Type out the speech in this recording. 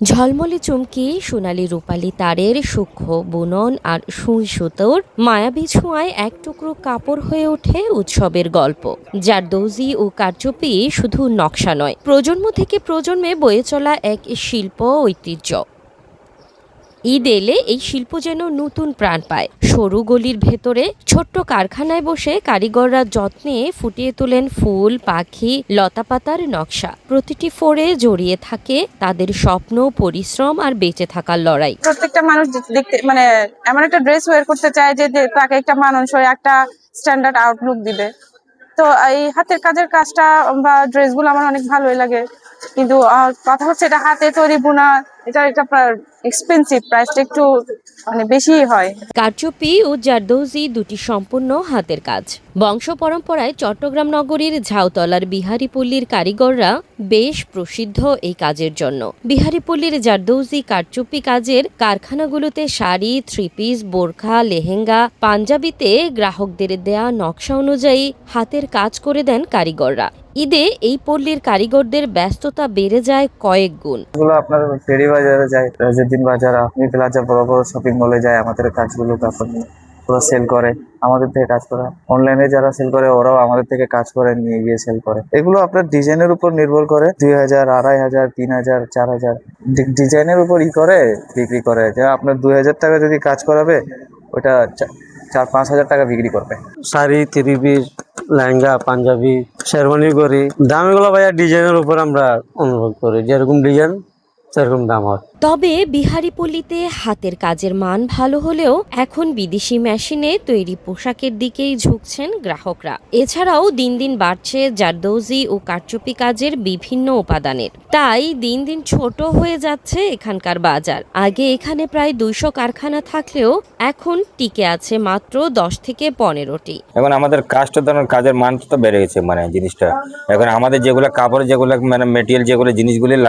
ঝলমলে চুমকি, সোনালি রূপালি তারের সূক্ষ্ম বুনন আর সুই সুতোর মায়াবী ছোঁয়ায় এক টুকরো কাপড় হয়ে ওঠে উৎসবের গল্প। জারদৌজি ও কারচুপি শুধু নকশা নয়, প্রজন্ম থেকে প্রজন্মে বয়ে চলা এক শিল্প ঐতিহ্য। ঈদ এলে এই শিল্প যেন নতুন প্রাণ পায়। সরু গলির ভেতরে ছোট্ট কারখানায় বসে কারিগররা যত্নে ফুটিয়ে তোলেন ফুল, পাখি, লতাপাতার নকশা। প্রতিটি ফোরে জড়িয়ে থাকে তাদের স্বপ্ন, পরিশ্রম আর বেঁচে থাকার লড়াই। প্রত্যেকটা মানুষ দেখতে মানে এমন একটা ড্রেস ওয়্যার করতে চায় যে তাকে একটা মানুষ হয়ে একটা স্ট্যান্ডার্ড আউটলুক দিবে। তো এই হাতের কাজের কাজটা বা ড্রেসগুলো আমার অনেক ভালোই লাগে, কিন্তু কথা হচ্ছে এটা হাতে তৈরি বোনা, এটা একটা এক্সপেন্সিভ, প্রাইসটা একটু মানে বেশি হয়। কারচুপি ও জারদৌজি দুটি সম্পূর্ণ হাতের কাজ। বংশ পরম্পরায় চট্টগ্রাম নগরীর ঝাউতলার বিহারীপল্লীর কারিগররা বেশ প্রসিদ্ধ এই কাজের জন্য। বিহারীপল্লীর জারদৌজি কারচুপি কাজের কারখানাগুলোতে শাড়ি, থ্রি পিস, বোরখা, লেহেঙ্গা, পাঞ্জাবিতে গ্রাহকদের দেয়া নকশা অনুযায়ী হাতের কাজ করে দেন কারিগররা। ঈদে এই পল্লীর কারিগরদের ব্যস্ততা বেড়ে যায় কয়েক গুণ। এগুলো আপনার ফেরি বাজারে যায়, রাজউদ্দিন বাজার, আপনি প্লাজা, বড় বড় শপিং মলে যায় আমাদের কাজগুলো, তারপর পুরো সেল করে আমাদের থেকে কাজ করে। অনলাইনে যারা সেল করে ওরাও আমাদের থেকে কাজ করে নিয়ে গিয়ে সেল করে। এগুলো আপনার ডিজাইনের উপর নির্ভর করে, 2000, 2500, 3000, 4000 ডিজাইনের উপর করে বিক্রি করে। যে আপনার 2000 টাকা যদি কাজ করাবে, ওটা 4-5 হাজার টাকা বিক্রি করবে। শাড়ি, থ্রি পিস, লেহেঙ্গা, পাঞ্জাবি, শেরওয়ানি করি। দাম এগুলো ভাইয়া ডিজাইনের উপর আমরা অনুভব করি, যেরকম ডিজাইন সেরকম দাম হয়। তবে বিহারীপল্লীতে হাতের কাজের মান ভালো হলেও এখন বিদেশি মেশিনে তৈরি পোশাকের দিকেই ঝুঁকছেন গ্রাহকরা। এছাড়াও দিন দিন বাড়ছে জারদৌজি ও কারচুপি কাজের বিভিন্ন উপাদানের, তাই দিন দিন ছোট হয়ে যাচ্ছে এখানকার বাজার। আগে এখানে প্রায় 200 কারখানা থাকলেও এখন টিকে আছে মাত্র 10 থেকে 15টি। এখন আমাদের কাজের মান তো বেড়ে গেছে, মানে জিনিসটা এখন আমাদের যেগুলো কাপড়, যেগুলো মানে মেটেরিয়াল, যেগুলো জিনিসগুলি লাগা